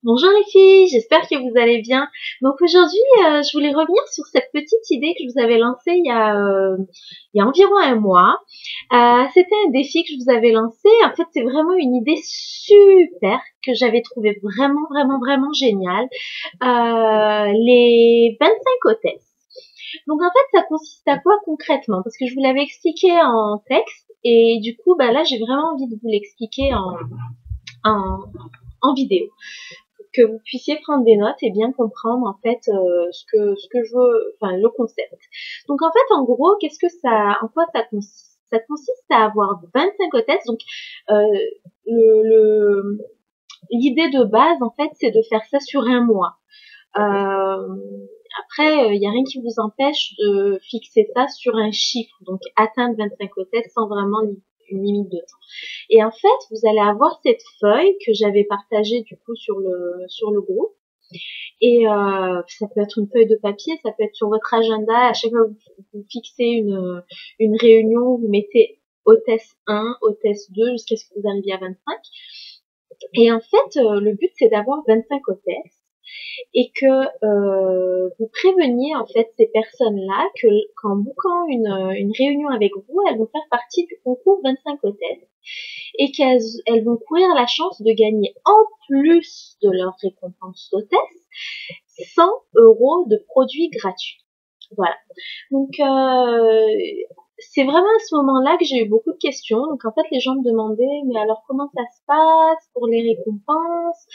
Bonjour les filles, j'espère que vous allez bien. Donc aujourd'hui, je voulais revenir sur cette petite idée que je vous avais lancée il y a environ un mois. C'était un défi que je vous avais lancé. En fait, c'est vraiment une idée super que j'avais trouvé vraiment géniale. Les 25 hôtesses. Donc en fait, ça consiste à quoi concrètement? Parce que je vous l'avais expliqué en texte et du coup, bah là, j'ai vraiment envie de vous l'expliquer en, en vidéo, que vous puissiez prendre des notes et bien comprendre en fait ce que je veux, enfin le concept. Donc en fait, en gros, en quoi ça consiste? Ça consiste à avoir 25 hôtesses. Donc euh, l'idée de base en fait, c'est de faire ça sur un mois. Euh, Après, il n'y a rien qui vous empêche de fixer ça sur un chiffre, donc atteindre 25 hôtesses sans vraiment une limite de temps. Et en fait, vous allez avoir cette feuille que j'avais partagée du coup sur le groupe. Et ça peut être une feuille de papier, ça peut être sur votre agenda. À chaque fois que vous fixez une réunion, vous mettez hôtesse 1, hôtesse 2, jusqu'à ce que vous arriviez à 25. Et en fait, le but c'est d'avoir 25 hôtesses et que vous préveniez en fait ces personnes-là que qu'en bouquant une réunion avec vous, elles vont faire partie du concours 25 hôtesses et qu'elles vont courir la chance de gagner en plus de leur récompense d'hôtesse 100 € de produits gratuits. Voilà. Donc c'est vraiment à ce moment-là que j'ai eu beaucoup de questions. Donc en fait les gens me demandaient mais alors comment ça se passe pour les récompenses?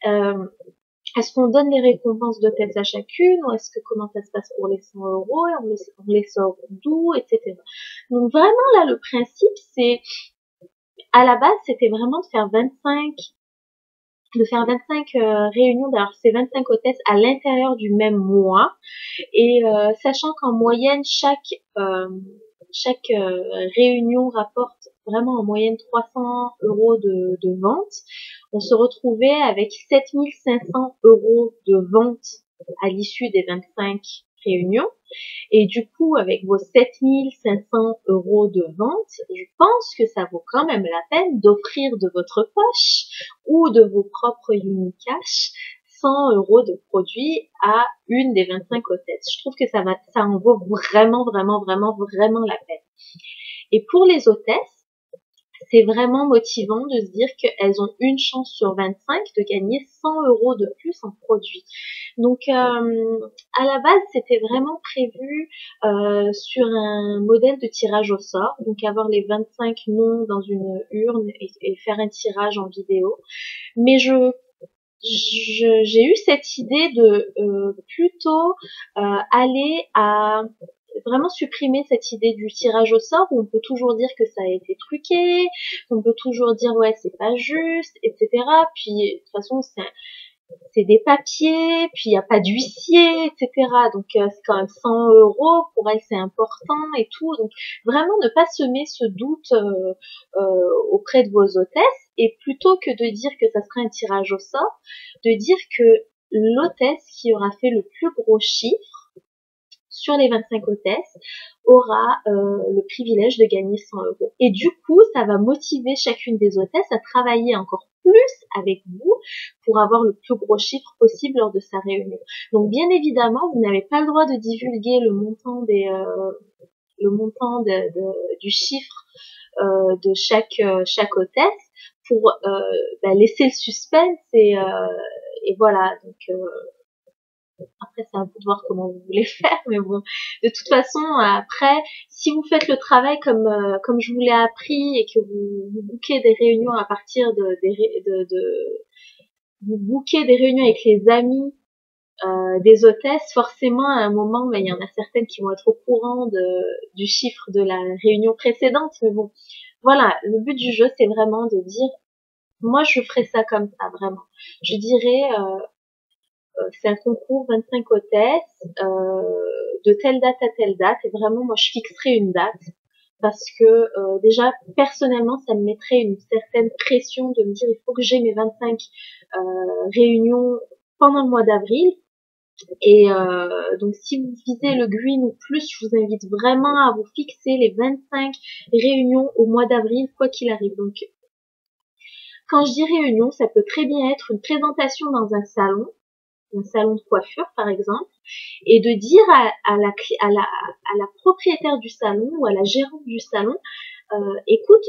Euh, Est-ce qu'on donne les récompenses d'hôtesse à chacune ou est-ce que comment ça se passe pour les 100 euros et on les sort d'où, etc. Donc vraiment là le principe c'est à la base c'était vraiment de faire 25 réunions, d'ailleurs c'est 25 hôtesses à l'intérieur du même mois et sachant qu'en moyenne chaque réunion rapporte vraiment en moyenne 300 € de vente, on se retrouvait avec 7500 € de vente à l'issue des 25 réunions. Et du coup, avec vos 7500 € de vente, je pense que ça vaut quand même la peine d'offrir de votre poche ou de vos propres Unicash 100 € de produits à une des 25 hôtesses. Je trouve que ça en vaut vraiment la peine. Et pour les hôtesses, c'est vraiment motivant de se dire qu'elles ont une chance sur 25 de gagner 100 € de plus en produits. Donc à la base, c'était vraiment prévu sur un modèle de tirage au sort, donc avoir les 25 noms dans une urne et faire un tirage en vidéo. Mais j'ai eu cette idée de plutôt aller à vraiment supprimer cette idée du tirage au sort où on peut toujours dire que ça a été truqué, qu'on peut toujours dire ouais c'est pas juste, etc. Puis de toute façon c'est des papiers, puis il n'y a pas d'huissier, etc. Donc c'est quand même 100 € pour elle, c'est important et tout. Donc vraiment ne pas semer ce doute auprès de vos hôtesses et plutôt que de dire que ça sera un tirage au sort, de dire que l'hôtesse qui aura fait le plus gros chiffre sur les 25 hôtesses aura le privilège de gagner 100 €. Et du coup, ça va motiver chacune des hôtesses à travailler encore plus avec vous pour avoir le plus gros chiffre possible lors de sa réunion. Donc bien évidemment, vous n'avez pas le droit de divulguer le montant du chiffre de chaque hôtesse pour laisser le suspense et voilà. Donc après, c'est à vous de voir comment vous voulez faire, mais bon, de toute façon, après, si vous faites le travail comme je vous l'ai appris et que vous bouquez des réunions à partir vous bouquez des réunions avec les amis des hôtesses, forcément, à un moment, il y en a certaines qui vont être au courant du chiffre de la réunion précédente, mais bon, voilà, le but du jeu, c'est vraiment de dire, moi, je ferai ça comme ça, vraiment. Je dirais, c'est un concours 25 hôtesses de telle date à telle date et vraiment moi je fixerai une date parce que déjà personnellement ça me mettrait une certaine pression de me dire il faut que j'ai mes 25 réunions pendant le mois d'avril et donc si vous visez le green ou plus, je vous invite vraiment à vous fixer les 25 réunions au mois d'avril quoi qu'il arrive. Donc Quand je dis réunion, ça peut très bien être une présentation dans un salon de coiffure par exemple, et de dire à la propriétaire du salon ou à la gérante du salon, écoute,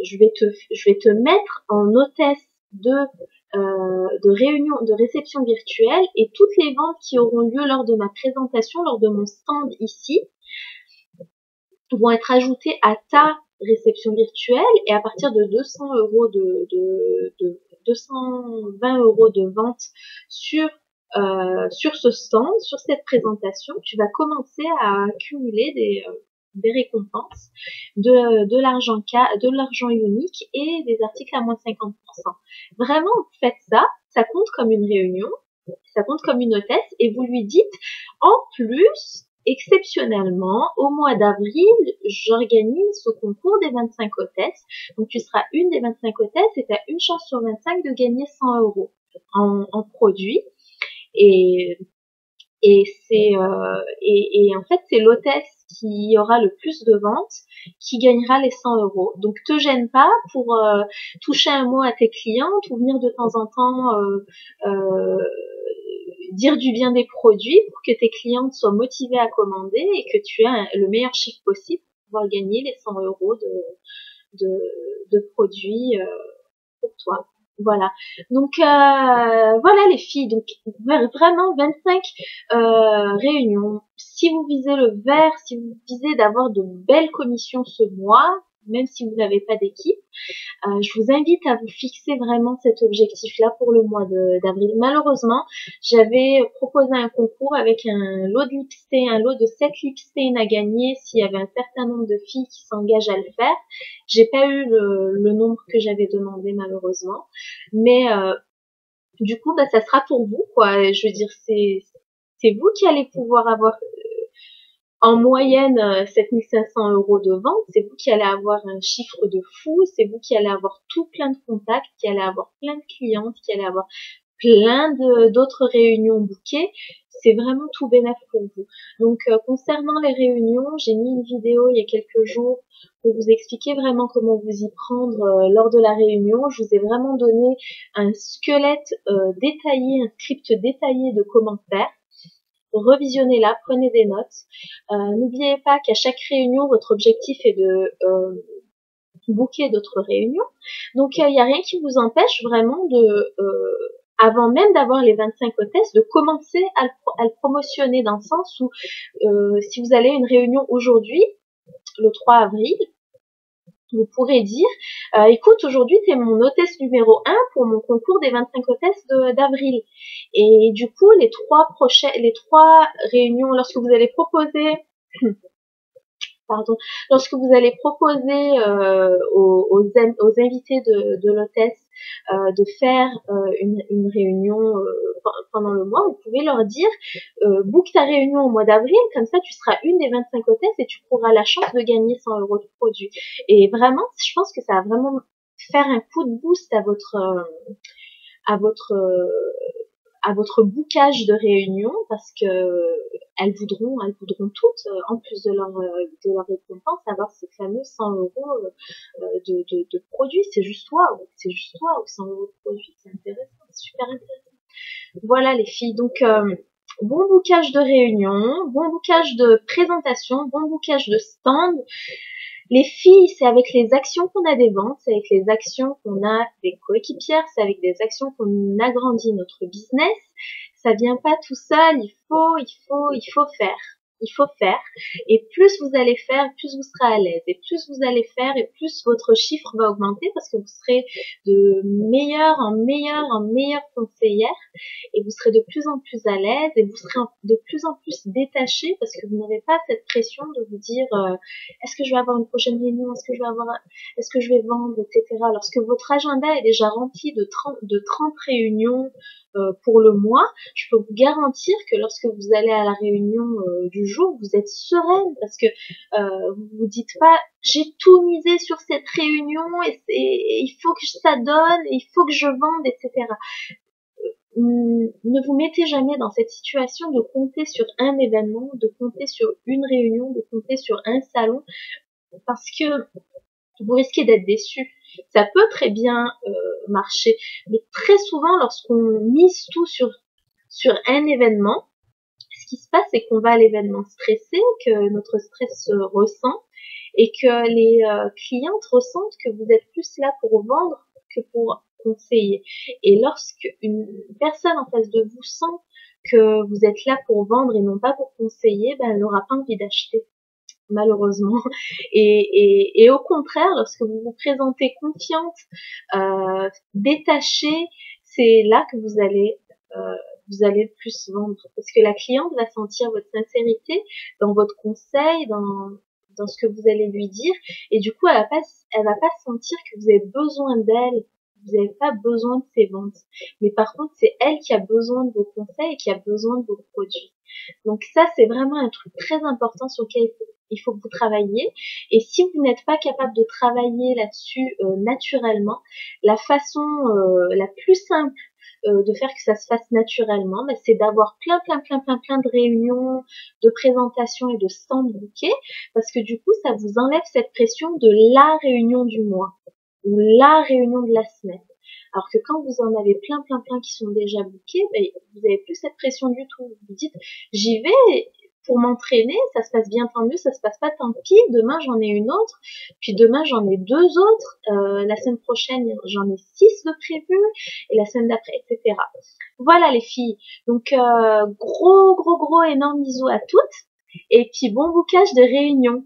je vais te mettre en hôtesse de réunion, de réception virtuelle, et toutes les ventes qui auront lieu lors de ma présentation, lors de mon stand ici, vont être ajoutées à ta réception virtuelle, et à partir de 200 euros de 220 euros de vente sur ce stand, sur cette présentation, tu vas commencer à accumuler des récompenses, de l'argent unique et des articles à moins 50%. Vraiment, faites ça, ça compte comme une réunion, ça compte comme une hôtesse, et vous lui dites, en plus, exceptionnellement, au mois d'avril, j'organise ce concours des 25 hôtesses. Donc, tu seras une des 25 hôtesses et tu as une chance sur 25 de gagner 100 euros en produits. Et en fait, c'est l'hôtesse qui aura le plus de ventes qui gagnera les 100 euros. Donc, te gêne pas pour toucher un mot à tes clientes ou venir de temps en temps dire du bien des produits pour que tes clientes soient motivées à commander et que tu aies le meilleur chiffre possible pour pouvoir gagner les 100 euros de produits pour toi. Voilà. Donc voilà les filles. Donc vraiment 25 réunions. Si vous visez le vert, si vous visez d'avoir de belles commissions ce mois, même si vous n'avez pas d'équipe, je vous invite à vous fixer vraiment cet objectif-là pour le mois d'avril. Malheureusement, j'avais proposé un concours avec un lot de 7 lipstain à gagner s'il y avait un certain nombre de filles qui s'engagent à le faire. J'ai pas eu le nombre que j'avais demandé malheureusement, mais du coup, ça sera pour vous, quoi. Je veux dire, c'est vous qui allez pouvoir avoir en moyenne 7500 euros de vente, c'est vous qui allez avoir un chiffre de fou, c'est vous qui allez avoir tout plein de contacts, qui allez avoir plein de clientes, qui allez avoir plein d'autres réunions bookées. C'est vraiment tout bénéf pour vous. Donc concernant les réunions, j'ai mis une vidéo il y a quelques jours pour vous expliquer vraiment comment vous y prendre lors de la réunion. Je vous ai vraiment donné un squelette détaillé, un script détaillé de comment faire. Revisionnez-la, prenez des notes. N'oubliez pas qu'à chaque réunion, votre objectif est de booker d'autres réunions. Donc, il n'y a rien qui vous empêche vraiment avant même d'avoir les 25 hôtesses, de commencer à le promotionner dans le sens où si vous allez à une réunion aujourd'hui, le 3 avril, vous pourrez dire, écoute, aujourd'hui, tu es mon hôtesse numéro 1 pour mon concours des 25 hôtesses d'avril. Et du coup, les trois réunions, lorsque vous allez proposer, lorsque vous allez proposer aux invités de l'hôtesse de faire une réunion pendant le mois, vous pouvez leur dire book ta réunion au mois d'avril, comme ça tu seras une des 25 hôtesses et tu pourras la chance de gagner 100 euros de produit. Et vraiment, je pense que ça va vraiment faire un coup de boost à votre bookage de réunion, parce que elles voudront toutes, en plus de leur récompense, avoir ces fameux 100 euros de produits. C'est juste waouh, 100 euros de produits, c'est intéressant, c'est super intéressant. Voilà les filles, donc bon bookage de réunion, bon bookage de présentation, bon bookage de stand. Les filles, c'est avec les actions qu'on a des ventes, c'est avec les actions qu'on a des coéquipières, c'est avec des actions qu'on agrandit notre business. Ça vient pas tout seul, il faut faire. Il faut faire. Et plus vous allez faire, plus vous serez à l'aise. Et plus vous allez faire, et plus votre chiffre va augmenter, parce que vous serez de meilleure en meilleure conseillère. Et vous serez de plus en plus à l'aise, et vous serez de plus en plus détaché, parce que vous n'aurez pas cette pression de vous dire est-ce que je vais avoir une prochaine réunion, est-ce que je vais vendre, etc. Lorsque votre agenda est déjà rempli de 30 réunions pour le mois, je peux vous garantir que lorsque vous allez à la réunion du jour, vous êtes sereine, parce que vous vous dites pas j'ai tout misé sur cette réunion et il faut que ça donne, il faut que je vende, etc. Ne vous mettez jamais dans cette situation de compter sur un événement, de compter sur une réunion, de compter sur un salon, parce que vous risquez d'être déçu. Ça peut très bien marcher, mais très souvent lorsqu'on mise tout sur un événement, ce qui se passe, c'est qu'on va à l'événement stressé, que notre stress se ressent et que les clientes ressentent que vous êtes plus là pour vendre que pour conseiller. Et lorsque une personne en face de vous sent que vous êtes là pour vendre et non pas pour conseiller, ben, elle n'aura pas envie d'acheter, malheureusement. Et au contraire, lorsque vous vous présentez confiante, détachée, c'est là que vous allez plus vendre, parce que la cliente va sentir votre sincérité dans votre conseil, dans ce que vous allez lui dire, et du coup elle va pas sentir que vous avez besoin d'elle, vous n'avez pas besoin de ses ventes, mais par contre c'est elle qui a besoin de vos conseils et qui a besoin de vos produits. Donc ça c'est vraiment un truc très important sur lequel il faut que vous travailliez, et si vous n'êtes pas capable de travailler là-dessus naturellement, la façon la plus simple de faire que ça se fasse naturellement, mais c'est d'avoir plein de réunions, de présentations et de stands bookés, parce que du coup, ça vous enlève cette pression de la réunion du mois ou la réunion de la semaine. Alors que quand vous en avez plein qui sont déjà bookés, ben, vous n'avez plus cette pression du tout. Vous vous dites, j'y vais pour m'entraîner, ça se passe bien, tant mieux, ça se passe pas, tant pis, demain j'en ai une autre, puis demain j'en ai deux autres, la semaine prochaine j'en ai 6 de prévus, et la semaine d'après, etc. Voilà les filles, donc gros énorme bisous à toutes, et puis bon bookage de réunion.